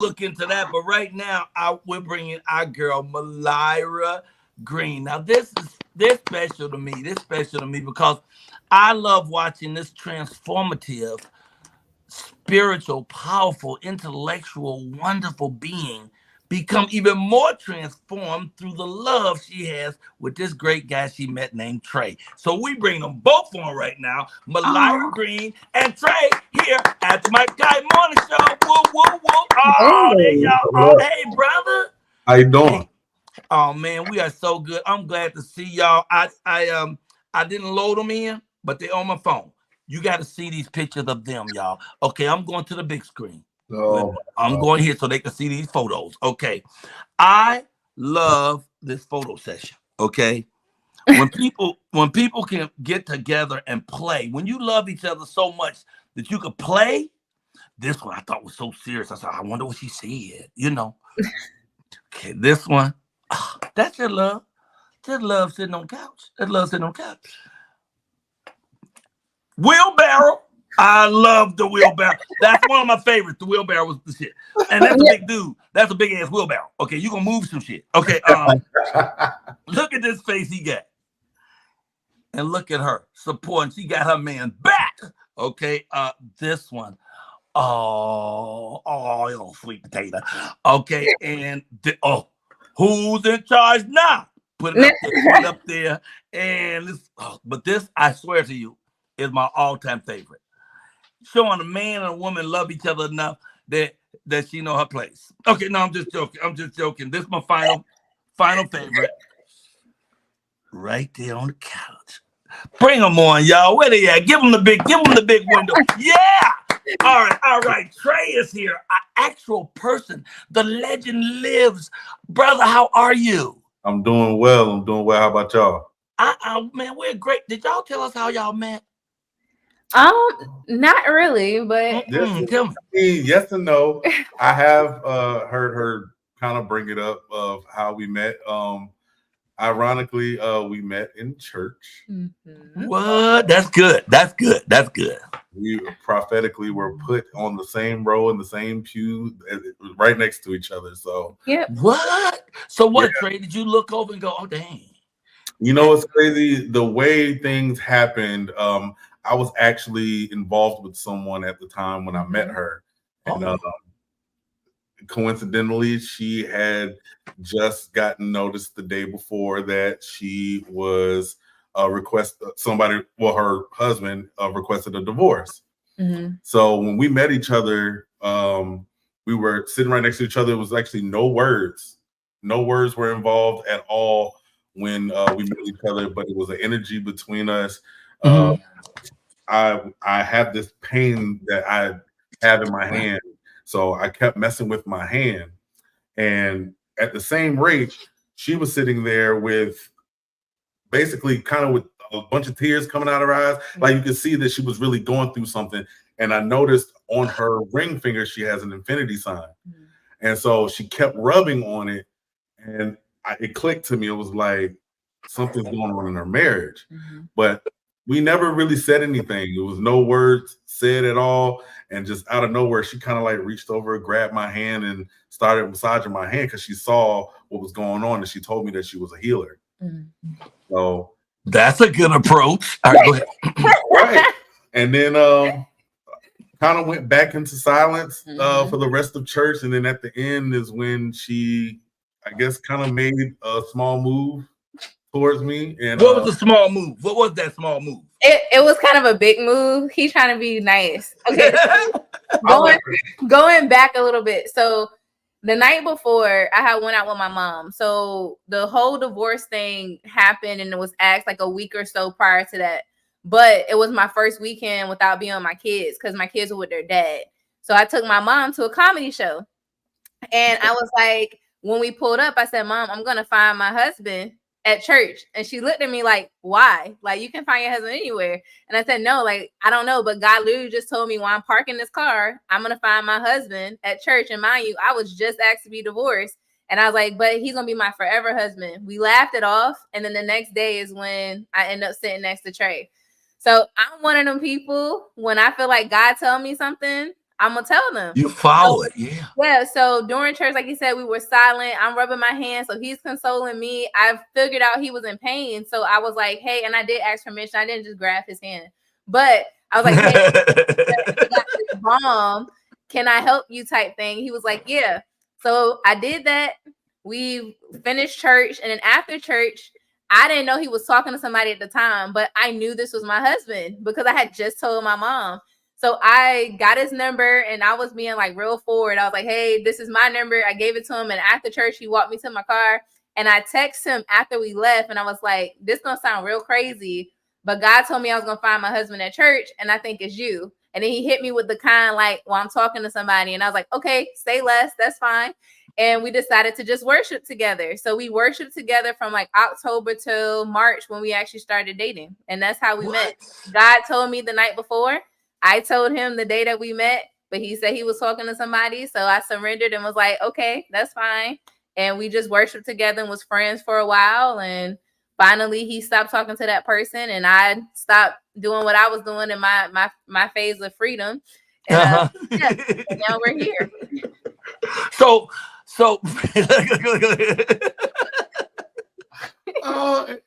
look into that. But right now, we're bringing our girl Mylira Green. Now this special to me. This special to me because I love watching this transformative, spiritual, powerful, intellectual, wonderful being become even more transformed through the love she has with this great guy she met named Trey. So we bring them both on right now, Mylira Oh, Green and Trey here at the Mike Guy Morning Show. Woo, woo, woo. Oh, there hey. y'all are. What up? Hey, brother. How you doing? Hey. Oh man, we are so good. I'm glad to see y'all. I didn't load them in, but they're on my phone. You got to see these pictures of them, y'all. Okay, I'm going to the big screen. Wait a Oh minute. my I'm God. going here so they can see these photos. Okay. I love this photo session. Okay. When people can get together and play, when you love each other so much that you could play, this one I thought was so serious. I said, I wonder what she said. Okay, this one. That's your love. Just love sitting on couch. That's love sitting on couch. Wheelbarrow. I love the wheelbarrow. That's one of my favorites. The wheelbarrow was the shit. And that's a Yeah. big dude. That's a big ass wheelbarrow. Okay, you gonna move some shit. Okay, look at this face he got. And look at her supporting. She got her man back. Okay, this one. Oh, sweet potato. Okay, and who's in charge now? Put it up there, put it up there. And but this, I swear to you, is my all-time favorite. Showing a man and a woman love each other enough that she know her place. Okay, no, I'm just joking. I'm just joking. This is my final favorite. Right there on the couch. Bring them on, y'all. Where they at? Give them the big window. Yeah. All right. Trey is here. An actual person. The legend lives. Brother, how are you? I'm doing well. I'm doing well. How about y'all? Man, we're great. Did y'all tell us how y'all met? Not really, but Yes, Tell me. yes and no. I have heard her kind of bring it up of how we met. Ironically, we met in church. Mhm. What? That's good. That's good. That's good. We prophetically were put on the same row in the same pew, right next to each other. So Yep. What? So yeah, what, Trey? Did you look over and go, oh dang? you know what's crazy? The way things happened. I was actually involved with someone at the time when I met Mhm. her, and Oh. coincidentally, she had just gotten noticed the day before that she was her husband requested a divorce. Mhm. So when we met each other, we were sitting right next to each other. It was actually no words were involved at all when we met each other, but it was an energy between us. Uh, Mhm. I had this pain that I have in my hand, so I kept messing with my hand. And at the same rate, she was sitting there with basically kind of with a bunch of tears coming out of her eyes. Like you could see that she was really going through something. And I noticed on her ring finger, she has an infinity sign. Mhm. And so she kept rubbing on it. And it clicked to me. It was like something's going on in her marriage. Mhm. But we never really said anything. There was no words said at all. And just out of nowhere, she kind of like reached over, grabbed my hand, and started massaging my hand because she saw what was going on. And she told me that she was a healer. Mhm. So, That's a good approach. All right, go ahead. right. And then kind of went back into silence Mhm. for the rest of church. And then at the end is when she, I guess, kind of made a small move towards me. And What was the small move? What was that small move? It was kind of a big move. He's trying to be nice. Okay, so I'll going let going back a little bit. So the night before, I had went out with my mom. So the whole divorce thing happened, and it was asked like a week or so prior to that. But it was my first weekend without being with my kids because my kids were with their dad. So I took my mom to a comedy show, and I was like, when we pulled up, I said, "Mom, I'm gonna find my husband at church." And she looked at me like, "Why? Like you can find your husband anywhere." And I said, "No, like I don't know, but God literally just told me while I'm parking this car, I'm gonna find my husband at church." And mind you, I was just asked to be divorced. And I was like, "But he's gonna be my forever husband." We laughed it off, and then the next day is when I end up sitting next to Trey. So I'm one of them people when I feel like God tell me something, I'm gonna tell them. You follow it, yeah. Yeah. So during church, like you said, we were silent. I'm rubbing my hands, so he's consoling me. I figured out he was in pain, so I was like, "Hey," and I did ask permission. I didn't just grab his hand, but I was like, "Hey, I got this bomb. Can I help you?" type thing. He was like, "Yeah." So I did that. We finished church, and then after church, I didn't know he was talking to somebody at the time, but I knew this was my husband because I had just told my mom. So I got his number and I was being like real forward. I was like, "Hey, this is my number." I gave it to him. And after church, he walked me to my car and I texted him after we left. And I was like, "This is going to sound real crazy, but God told me I was going to find my husband at church. And I think it's you." And then he hit me with the kind, like, "Well, I'm talking to somebody." And I was like, "Okay, say less. That's fine." And we decided to just worship together. So we worshiped together from like October till March when we actually started dating. And that's how we met. God told me the night before. I told him the day that we met, but he said he was talking to somebody. So I surrendered and was like, "Okay, that's fine." And we just worshiped together and was friends for a while. And finally he stopped talking to that person and I stopped doing what I was doing in my phase of freedom. And yeah, and now we're here. So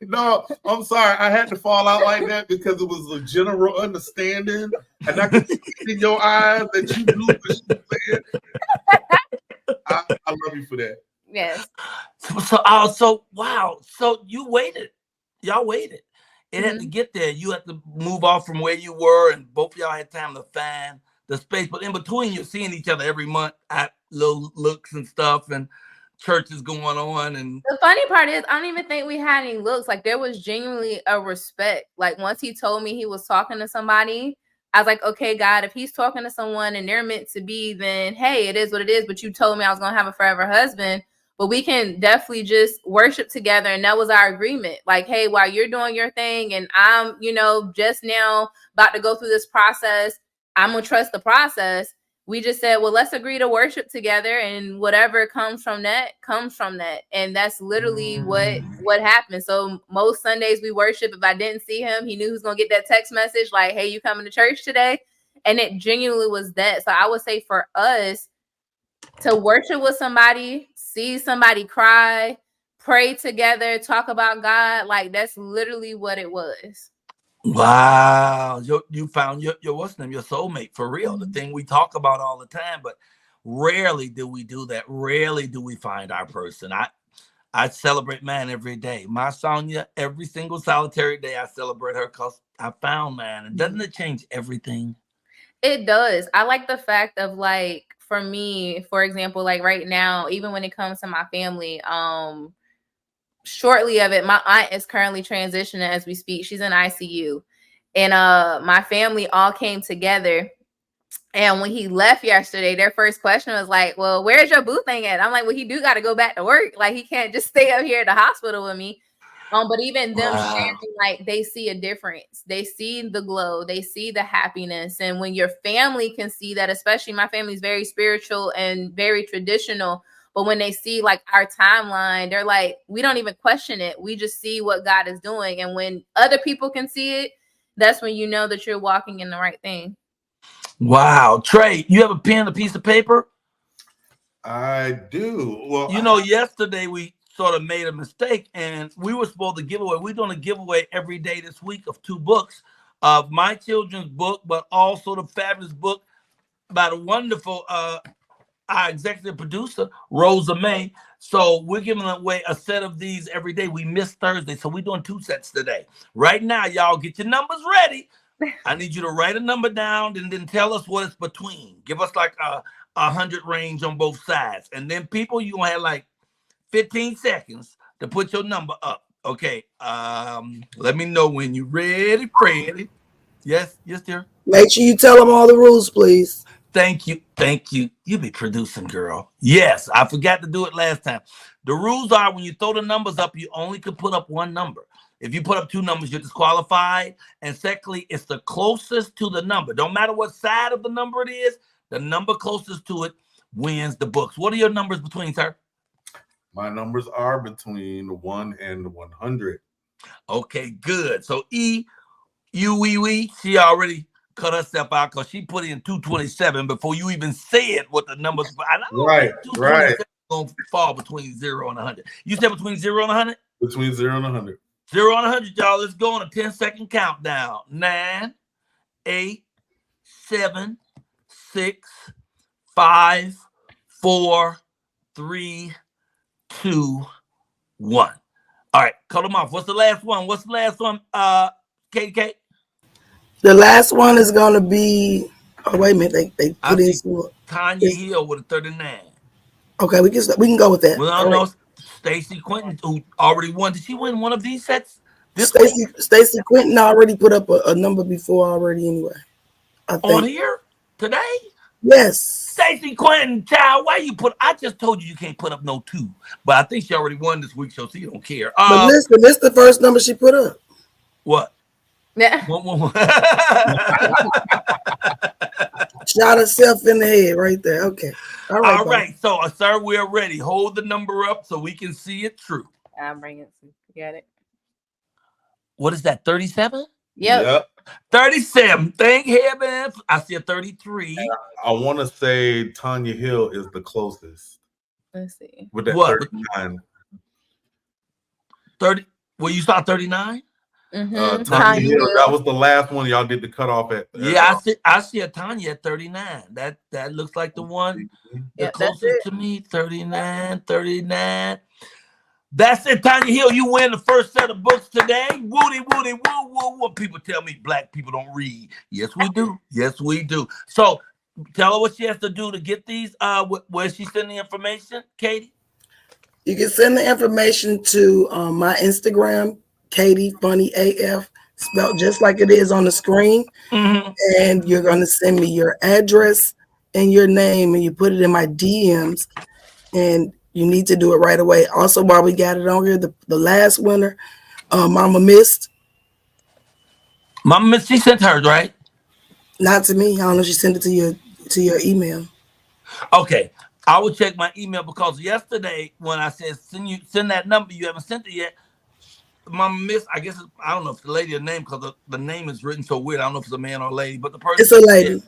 no, I'm sorry. I had to fall out like that because it was a general understanding, and I could see in your eyes that you knew what she said. I love you for that. Yes. So wow. So you waited. Y'all waited. It had to get there. You had to move off from where you were, and both of y'all had time to find the space. But in between, you're seeing each other every month at little looks and stuff, and churches going on. And the funny part is, I don't even think we had any looks. Like there was genuinely a respect. Like once he told me he was talking to somebody, I was like, "Okay, God, if he's talking to someone and they're meant to be, then hey, it is what it is. But you told me I was gonna have a forever husband. But we can definitely just worship together." And that was our agreement. Like, "Hey, while you're doing your thing and I'm, just now about to go through this process, I'm gonna trust the process." We just said, "Well, let's agree to worship together, and whatever comes from that comes from that." And that's literally what happened. So most Sundays we worship. If I didn't see him, he knew he was gonna get that text message like, "Hey, you coming to church today?" And it genuinely was that. So I would say for us to worship with somebody, see somebody cry, pray together, talk about God, like that's literally what it was. wow, you found your what's name, your soulmate for real. The thing we talk about all the time, but rarely do we do that. Rarely do we find our person. I celebrate mine every day. My Sonia, every single solitary day, I celebrate her because I found mine. And doesn't it change everything? It does. I like the fact of like, for me, for example, like right now, even when it comes to my family, shortly of it, my aunt is currently transitioning as we speak. She's in ICU. And my family all came together. And when he left yesterday, their first question was like, "Well, where's your boo thing at?" I'm like, "Well, he do got to go back to work. Like, he can't just stay up here at the hospital with me." But even them sharing, like, they see a difference. They see the glow. They see the happiness. And when your family can see that, especially my family's very spiritual and very traditional, but when they see like our timeline, they're like, we don't even question it. We just see what God is doing. And when other people can see it, that's when you know that you're walking in the right thing. Wow. Trey, you have a pen and a piece of paper? I do. Well, yesterday we sort of made a mistake and we were supposed to give away. We're doing a giveaway every day this week of 2 books of my children's book, but also the fabulous book by the wonderful our executive producer, Rosa May. So we're giving away a set of these every day. We missed Thursday, so we're doing 2 sets today. Right now, y'all get your numbers ready. I need you to write a number down and then tell us what it's between. Give us like a 100 range on both sides. And then people, you're going to have like 15 seconds to put your number up. Okay. Let me know when you're ready, Freddie. Yes, dear. Make sure you tell them all the rules, please. Thank you. You be producing, girl. Yes, I forgot to do it last time. The rules are when you throw the numbers up, you only can put up 1 number. If you put up 2 numbers, you're disqualified. And secondly, it's the closest to the number. Don't matter what side of the number it is, the number closest to it wins the books. What are your numbers between, sir? My numbers are between 1 and 100. Okay, good. So E, U, we, she already cut herself out because she put in 227 before you even said what the numbers. I don't Right, think 227 gonna fall between 0 and 100. You said between 0 and 100? Between 0 and 100. 0 and 100, y'all. Let's go on a 10-second countdown. 9, 8, 7, 6, 5, 4, 3, 2, 1. All right, cut them off. What's the last one? What's the last one? KK? The last one is gonna be. Oh wait a minute, they put in some. Tanya Hill with a 39. Okay, we can go with that. Well, I know Stacy Quentin, who already won. Did she win one of these sets? Stacy Quentin already put up a number before already anyway. I think. On here today? Yes. Stacy Quentin, child, why you put? I just told you can't put up no 2, but I think she already won this week, so she don't care. But listen, this is the first number she put up. What? Yeah. Shot herself in the head right there. Okay. All right. So, sir, we're ready. Hold the number up so we can see it true. I'm bringing it. You got it. What is that? 37? Yep. 37. Thank heaven. I see a 33. I want to say Tanya Hill is the closest. Let's see. With that What? 39. 30. Well, you saw 39? Tanya Hill. That was the last one y'all did the cutoff at. Yeah, I see a Tanya at 39. That looks like the one the closest to me. 39. That's it, Tanya Hill. You win the first set of books today. Woody, woo, woo, woo. People tell me black people don't read. Yes, we do. Yes, we do. So tell her what she has to do to get these. Where she send the information, Katie? You can send the information to my Instagram, Katie Funny AF, spelled just like it is on the screen. Mm-hmm. And you're going to send me your address and your name, and you put it in my DMs. And you need to do it right away. Also, while we got it on here, the last winner, Mama Mist. Mama Mist, she sent hers, right? Not to me. I don't know if she sent it to your email. Okay. I will check my email because yesterday when I said send that number, you haven't sent it yet. Mama Miss, I guess I don't know if it's the lady or name because the name is written so weird. I don't know if it's a man or a lady, but the person. It's a lady.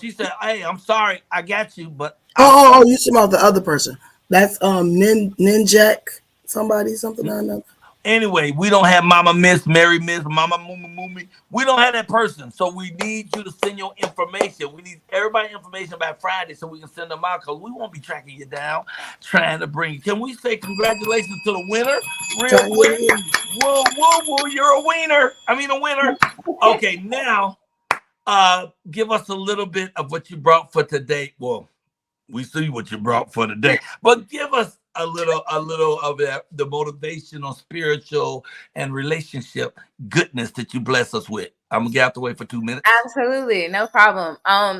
She said, "Hey, I'm sorry, I got you, but." Oh, you talking about the other person? That's Ninjak, something or another. Anyway, we don't have Mama Miss, Mary Miss, Mama Mumi. We don't have that person. So we need you to send your information. We need everybody's information by Friday so we can send them out because we won't be tracking you down, trying to bring. Can we say congratulations to the winner? Real quick. Whoa, whoa, whoa, you're a winner. A winner. Okay, now give us a little bit of what you brought for today. Well, we see what you brought for today, but give us a little of that, the motivational, spiritual, and relationship goodness that you bless us with. I'm gonna get out the way for 2 minutes. Absolutely, no problem.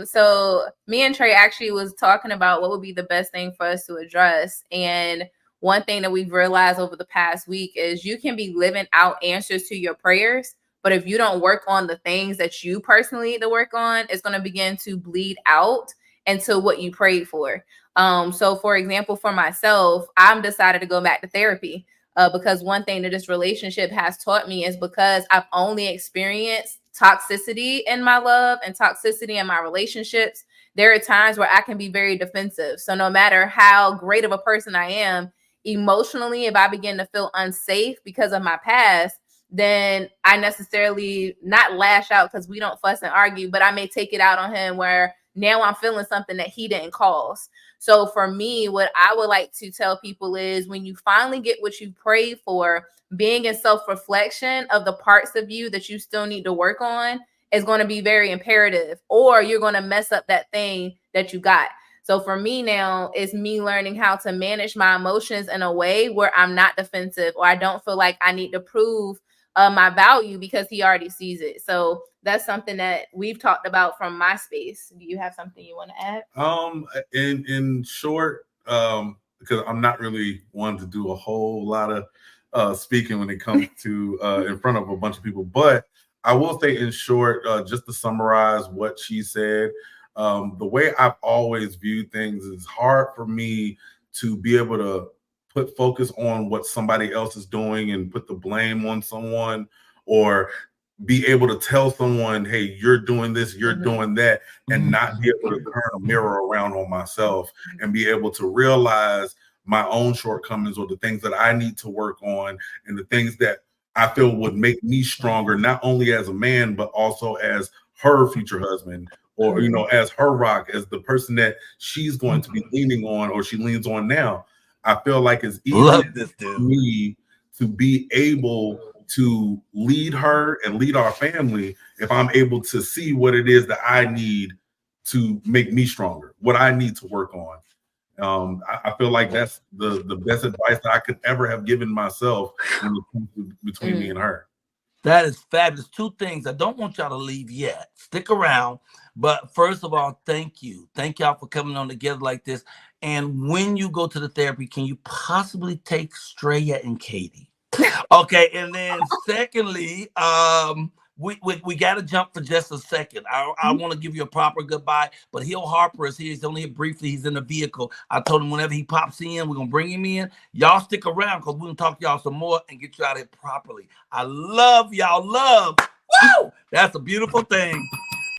So me and Trey actually was talking about what would be the best thing for us to address, and one thing that we've realized over the past week is you can be living out answers to your prayers, but if you don't work on the things that you personally need to work on, it's going to begin to bleed out into what you prayed for. So for example, for myself, I'm decided to go back to therapy because one thing that this relationship has taught me is because I've only experienced toxicity in my love and toxicity in my relationships. There are times where I can be very defensive. So no matter how great of a person I am, emotionally, if I begin to feel unsafe because of my past, then I necessarily not lash out because we don't fuss and argue, but I may take it out on him where now I'm feeling something that he didn't cause. So for me, what I would like to tell people is when you finally get what you prayed for, being in self-reflection of the parts of you that you still need to work on is going to be very imperative, or you're going to mess up that thing that you got. So for me now, it's me learning how to manage my emotions in a way where I'm not defensive or I don't feel like I need to prove my value because he already sees it. So that's something that we've talked about from my space. Do you have something you want to add? In short, because I'm not really one to do a whole lot of speaking when it comes to in front of a bunch of people, but I will say in short, just to summarize what she said, the way I've always viewed things is hard for me to be able to put focus on what somebody else is doing and put the blame on someone or be able to tell someone, hey, you're doing this, you're doing that, and not be able to turn a mirror around on myself and be able to realize my own shortcomings or the things that I need to work on and the things that I feel would make me stronger, not only as a man, but also as her future husband, or, you know, as her rock, as the person that she's going to be leaning on, or she leans on now. I feel like it's easy for me to be able to lead her and lead our family if I'm able to see what it is that I need to make me stronger, what I need to work on. I feel like that's the best advice that I could ever have given myself when it comes to, between me and her. That is fabulous. Two things. I don't want y'all to leave yet. Stick around. But first of all, thank you. Thank y'all for coming on together like this. And when you go to the therapy, can you possibly take Straya and Katie? Okay. And then secondly, we got to jump for just a second. I want to give you a proper goodbye, but Hill Harper is here. He's only here briefly. He's in the vehicle. I told him whenever he pops in, we're going to bring him in. Y'all stick around because we're going to talk to y'all some more and get you out of here properly. I love y'all. Love. Woo! That's a beautiful thing.